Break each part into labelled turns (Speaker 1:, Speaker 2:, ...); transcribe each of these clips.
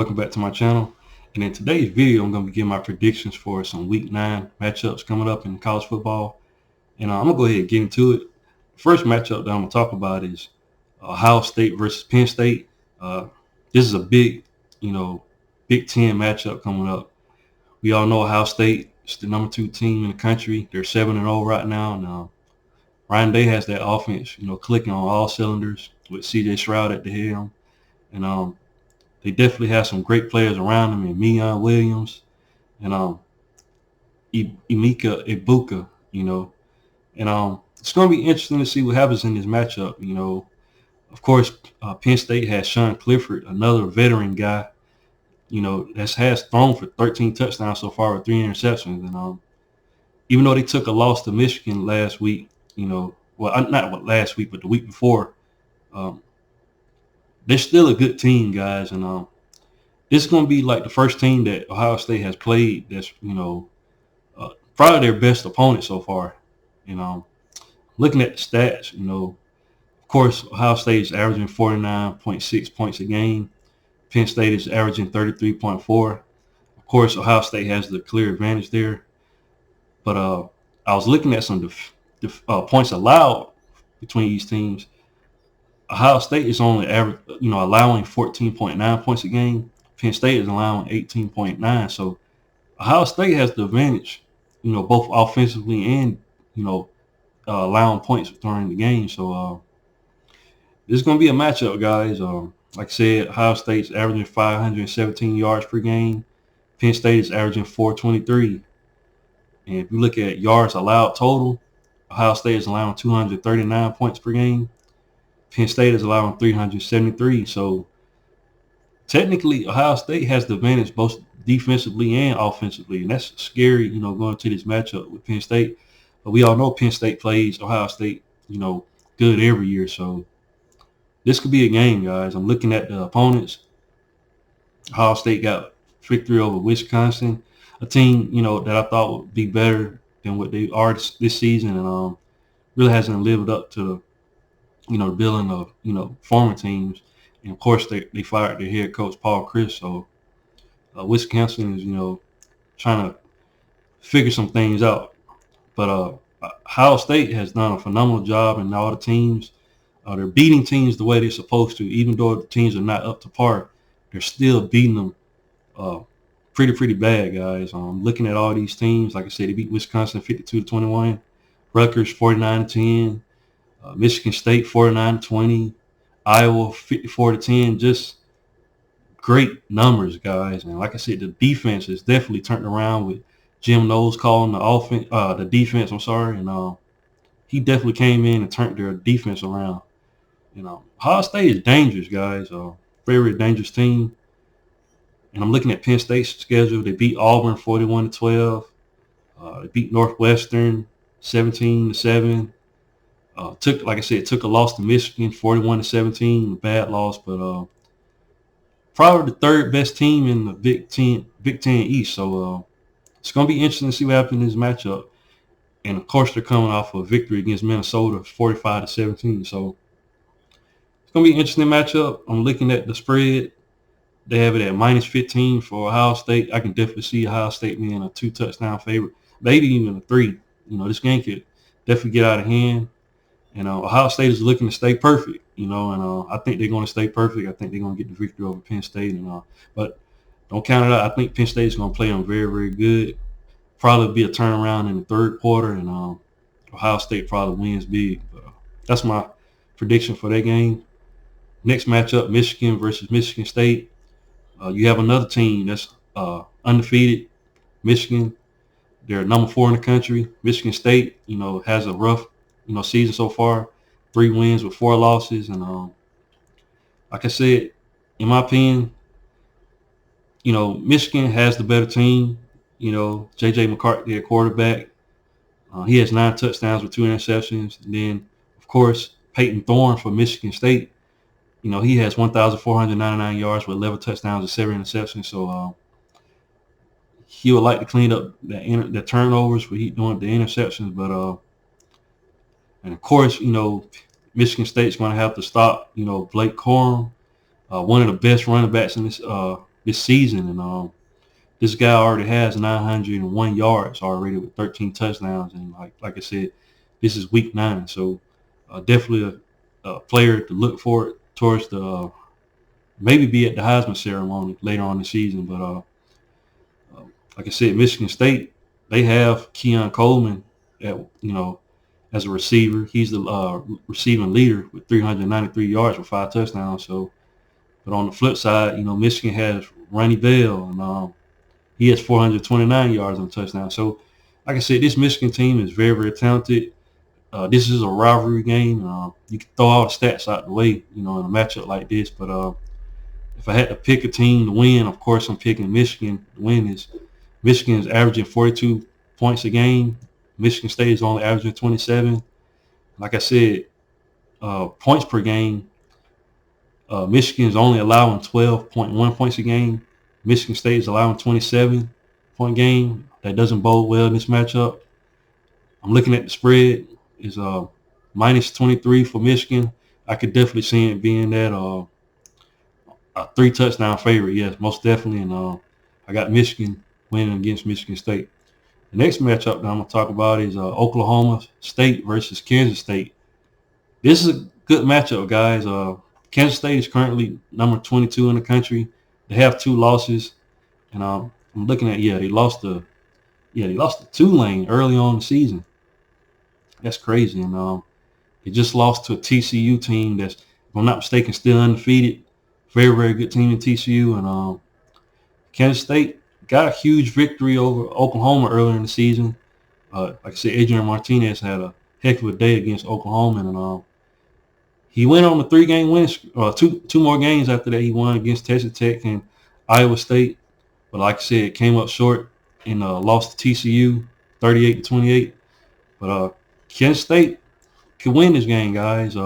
Speaker 1: Welcome back to my channel. And in today's video, I'm going to be giving my predictions for some Week 9 matchups coming up in college football. And I'm going to go ahead and get into it. First matchup that I'm going to talk about is Ohio State versus Penn State. This is a big, Big Ten matchup coming up. We all know Ohio State is the number 2 team in the country. They're 7-0 right now. And Ryan Day has that offense, clicking on all cylinders with C.J. Stroud at the helm. And they definitely have some great players around them, and Meion Williams and Emeka Ibuka, and it's going to be interesting to see what happens in this matchup. Of course, Penn State has Sean Clifford, another veteran guy, that has thrown for 13 touchdowns so far with 3 interceptions. And even though they took a loss to Michigan last week, not last week, but the week before, um, they're still a good team, guys. And this is going to be like the first team that Ohio State has played that's, probably their best opponent so far. Looking at the stats, of course, Ohio State is averaging 49.6 points a game. Penn State is averaging 33.4. Of course, Ohio State has the clear advantage there. But I was looking at some points allowed between these teams. Ohio State is only allowing 14.9 points a game. Penn State is allowing 18.9. So Ohio State has the advantage, both offensively and, allowing points during the game. So this is going to be a matchup, guys. Like I said, Ohio State's averaging 517 yards per game. Penn State is averaging 423. And if you look at yards allowed total, Ohio State is allowing 239 points per game. Penn State is allowing 373. So technically, Ohio State has the advantage both defensively and offensively, and that's scary, going to this matchup with Penn State. But we all know Penn State plays Ohio State, good every year. So this could be a game, guys. I'm looking at the opponents. Ohio State got victory over Wisconsin, a team, that I thought would be better than what they are this season, and really hasn't lived up to the billing of, former teams. And, of course, they fired their head coach, Paul Chryst. So Wisconsin is, trying to figure some things out. But Ohio State has done a phenomenal job in all the teams. They're beating teams the way they're supposed to. Even though the teams are not up to par, they're still beating them pretty bad, guys. Looking at all these teams, like I said, they beat Wisconsin 52-21, Rutgers 49-10, Michigan State 49-20, Iowa 54-10. Just great numbers, guys. And like I said, the defense is definitely turned around with Jim Knowles calling the defense. I'm sorry, and he definitely came in and turned their defense around. Ohio State is dangerous, guys. Very dangerous team. And I'm looking at Penn State's schedule. They beat Auburn 41-12. They beat Northwestern 17-7. Took a loss to Michigan 41-17, a bad loss, but probably the third best team in the Big Ten East. So it's going to be interesting to see what happens in this matchup. And of course, they're coming off a victory against Minnesota 45-17. So it's going to be an interesting matchup. I'm looking at the spread. They have it at -15 for Ohio State. I can definitely see Ohio State being a 2-touchdown favorite, maybe even a 3. This game could definitely get out of hand. And Ohio State is looking to stay perfect, and I think they're going to stay perfect. I think they're going to get the victory over Penn State, but don't count it out. I think Penn State is going to play them very, very good. Probably be a turnaround in the third quarter, and Ohio State probably wins big. But that's my prediction for that game. Next matchup, Michigan versus Michigan State. You have another team that's undefeated, Michigan. They're number 4 in the country. Michigan State, has a rough, season so far. 3 wins with 4 losses. And like I said, in my opinion, Michigan has the better team. J.J. McCarthy, their quarterback. He has 9 touchdowns with 2 interceptions. And then, of course, Peyton Thorne for Michigan State. He has 1,499 yards with 11 touchdowns and 7 interceptions. So he would like to clean up the turnovers for he doing the interceptions. But and of course, Michigan State's going to have to stop, Blake Corum, one of the best running backs in this this season, and this guy already has 901 yards already with 13 touchdowns, and like I said, this is week 9, so definitely a player to look forward towards the maybe be at the Heisman ceremony later on in the season. But like I said, Michigan State, they have Keon Coleman at as a receiver. He's the receiving leader with 393 yards with 5 touchdowns. So, but on the flip side, Michigan has Ronnie Bell, and he has 429 yards on a touchdown. So, like I said, this Michigan team is very, very talented. This is a rivalry game. You can throw all the stats out the way, in a matchup like this. But if I had to pick a team to win, of course, I'm picking Michigan. The win is Michigan is averaging 42 points a game. Michigan State is only averaging 27. Like I said, points per game, Michigan is only allowing 12.1 points a game. Michigan State is allowing 27-point game. That doesn't bode well in this matchup. I'm looking at the spread. Is minus 23 for Michigan. I could definitely see it being that a 3-touchdown favorite. Yes, most definitely. And I got Michigan winning against Michigan State. The next matchup that I'm going to talk about is Oklahoma State versus Kansas State. This is a good matchup, guys. Kansas State is currently number 22 in the country. They have 2 losses, and I'm looking at they lost to Tulane early on in the season. That's crazy, and they just lost to a TCU team that's, if I'm not mistaken, still undefeated. Very, very good team in TCU, and Kansas State got a huge victory over Oklahoma earlier in the season. Like I said, Adrian Martinez had a heck of a day against Oklahoma, and he went on a 3-game win, two more games after that. He won against Texas Tech and Iowa State, but like I said, came up short and lost to TCU 38-28. But Kansas State could win this game, guys.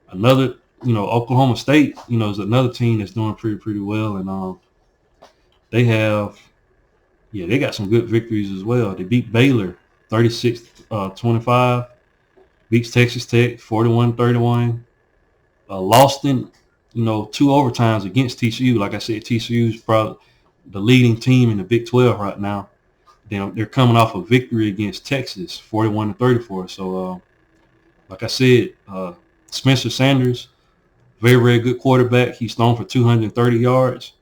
Speaker 1: Another, Oklahoma State, is another team that's doing pretty well, and they got some good victories as well. They beat Baylor 36-25, beats Texas Tech 41-31. Lost in, 2 overtimes against TCU. Like I said, TCU is probably the leading team in the Big 12 right now. They're coming off a victory against Texas, 41-34. So, like I said, Spencer Sanders, very, very good quarterback. He's thrown for 230 yards,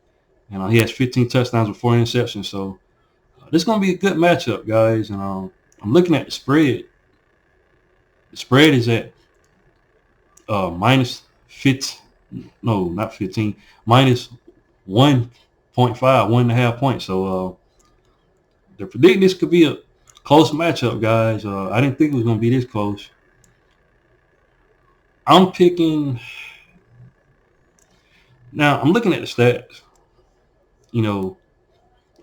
Speaker 1: and he has 15 touchdowns with 4 interceptions. So, this is going to be a good matchup, guys. And I'm looking at the spread. The spread is at minus 15. No, not 15. Minus 1.5, 1.5 points. So, they're predicting this could be a close matchup, guys. I didn't think it was going to be this close. I'm picking. Now, I'm looking at the stats.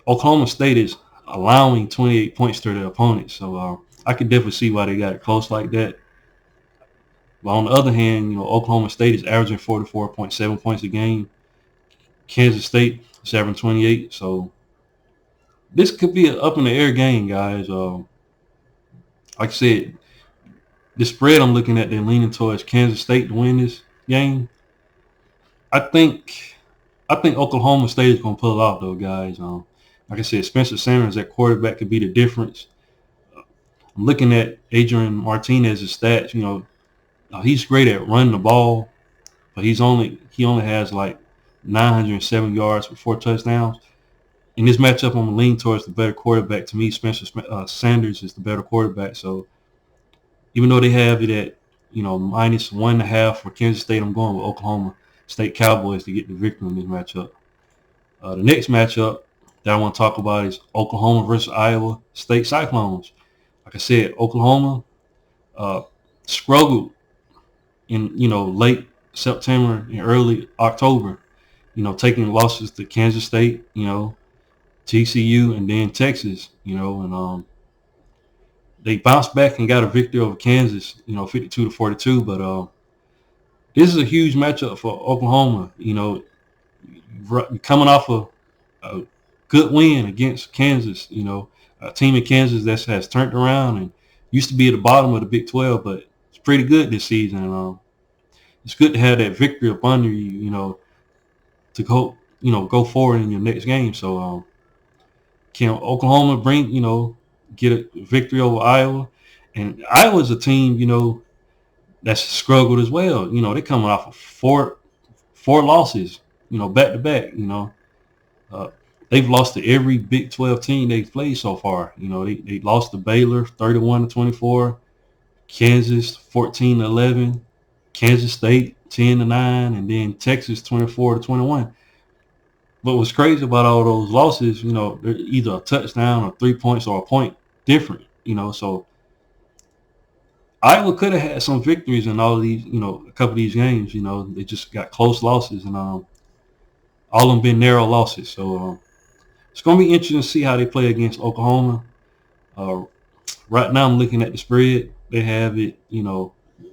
Speaker 1: Oklahoma State is allowing 28 points to their opponents. So, I could definitely see why they got it close like that. But on the other hand, Oklahoma State is averaging 44.7 points a game. Kansas State is averaging 28. So, this could be an up-in-the-air game, guys. Like I said, the spread I'm looking at, they're leaning towards Kansas State to win this game. I think Oklahoma State is going to pull it off, though, guys. Like I said, Spencer Sanders at quarterback could be the difference. I'm looking at Adrian Martinez's stats. He's great at running the ball, but he only has like 907 yards with 4 touchdowns. In this matchup, I'm going to lean towards the better quarterback. To me, Spencer Sanders is the better quarterback. So even though they have it at, minus 1.5 for Kansas State, I'm going with Oklahoma State Cowboys to get the victory in this matchup. The next matchup that I want to talk about is Oklahoma versus Iowa State Cyclones. Like I said, Oklahoma struggled in, late September and early October, taking losses to Kansas State, TCU, and then Texas, and they bounced back and got a victory over Kansas, 52-42. But this is a huge matchup for Oklahoma. Coming off a good win against Kansas, a team in Kansas that has turned around and used to be at the bottom of the Big 12, but it's pretty good this season. It's good to have that victory up under you, to go forward in your next game. So can Oklahoma get a victory over Iowa? And Iowa's a team, that's struggled as well. They're coming off of four losses, back to back. Uh, they've lost to every Big 12 team they've played so far. They lost to Baylor 31-24, Kansas 14-11, Kansas State 10-9, and then Texas 24-21. But what's crazy about all those losses, they're either a touchdown or 3 points or a point different. So Iowa could have had some victories in all of these, a couple of these games. They just got close losses, and all of them been narrow losses. So it's going to be interesting to see how they play against Oklahoma. Uh, right now, I'm looking at the spread. They have it,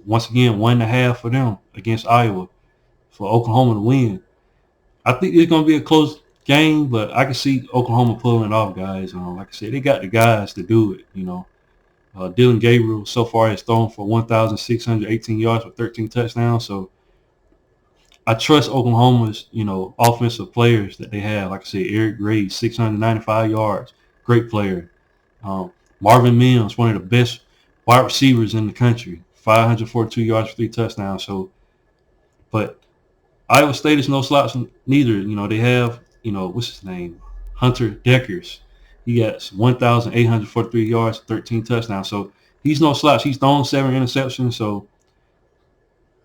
Speaker 1: once again, 1.5 for them against Iowa for Oklahoma to win. I think it's going to be a close game, but I can see Oklahoma pulling it off, guys. Like I said, they got the guys to do it. Dylan Gabriel so far has thrown for 1,618 yards with 13 touchdowns. So I trust Oklahoma's, offensive players that they have. Like I said, Eric Gray, 695 yards, great player. Marvin Mims, one of the best wide receivers in the country, 542 yards for 3 touchdowns. So, but Iowa State is no slouch neither. They have, what's his name? Hunter Deckers. He got 1,843 yards, 13 touchdowns. So he's no slouch. He's thrown 7 interceptions. So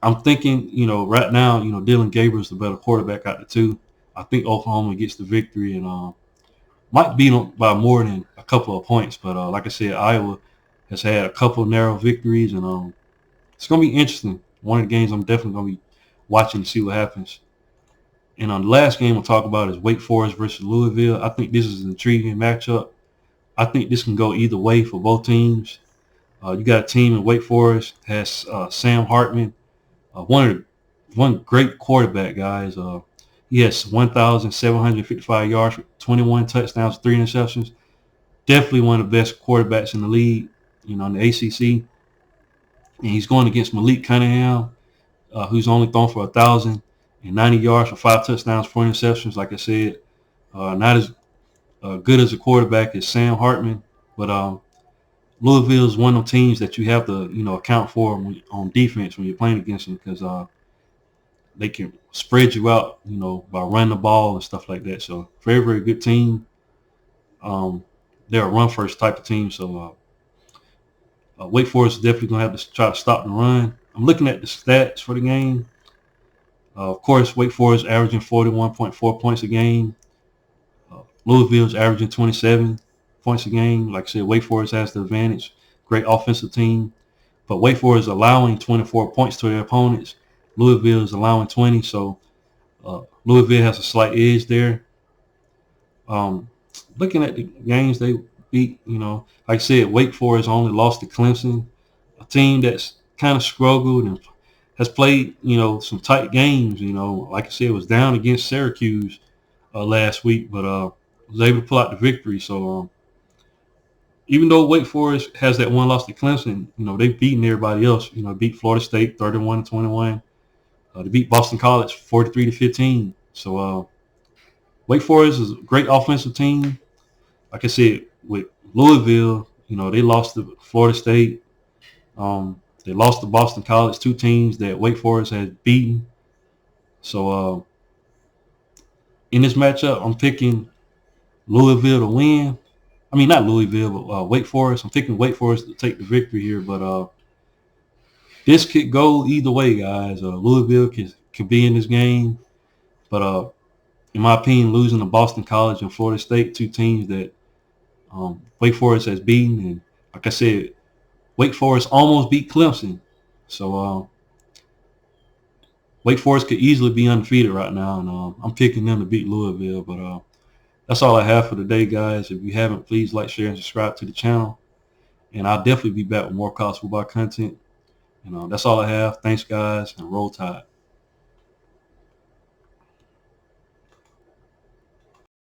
Speaker 1: I'm thinking, right now, Dylan Gabriel's the better quarterback out of the two. I think Oklahoma gets the victory and might beat them by more than a couple of points. But like I said, Iowa has had a couple of narrow victories, and it's going to be interesting. One of the games I'm definitely going to be watching to see what happens. And on the last game we'll talk about is Wake Forest versus Louisville. I think this is an intriguing matchup. I think this can go either way for both teams. You got a team in Wake Forest has Sam Hartman, one great quarterback, guys. He has 1,755 yards, 21 touchdowns, 3 interceptions. Definitely one of the best quarterbacks in the league, in the ACC. And he's going against Malik Cunningham, who's only thrown for 1,090 yards for 5 touchdowns, 4 interceptions. Like I said, not as good as a quarterback as Sam Hartman, but Louisville is one of the teams that you have to, account for on defense when you're playing against them because they can spread you out, by running the ball and stuff like that. So very, very good team. They're a run first type of team. So Wake Forest is definitely going to have to try to stop the run. I'm looking at the stats for the game. Of course, Wake Forest averaging 41.4 points a game. Louisville's averaging 27 points a game. Like I said, Wake Forest has the advantage. Great offensive team. But Wake Forest is allowing 24 points to their opponents. Louisville is allowing 20. So Louisville has a slight edge there. Looking at the games they beat, like I said, Wake Forest only lost to Clemson, a team that's kind of struggled and has played, some tight games. Like I said, it was down against Syracuse last week, but was able to pull out the victory. So even though Wake Forest has that one loss to Clemson, they've beaten everybody else. Beat Florida State 31-21. They beat Boston College 43-15. So Wake Forest is a great offensive team. Like I said, with Louisville, they lost to Florida State. They lost to Boston College, 2 teams that Wake Forest has beaten. So in this matchup, I'm picking Louisville to win. I mean, not Louisville, but Wake Forest. I'm picking Wake Forest to take the victory here. But this could go either way, guys. Louisville could be in this game. But in my opinion, losing to Boston College and Florida State, 2 teams that Wake Forest has beaten. And like I said, Wake Forest almost beat Clemson. So Wake Forest could easily be undefeated right now. And I'm picking them to beat Louisville. But that's all I have for today, guys. If you haven't, please like, share, and subscribe to the channel. And I'll definitely be back with more college football content. And that's all I have. Thanks, guys, and roll tide.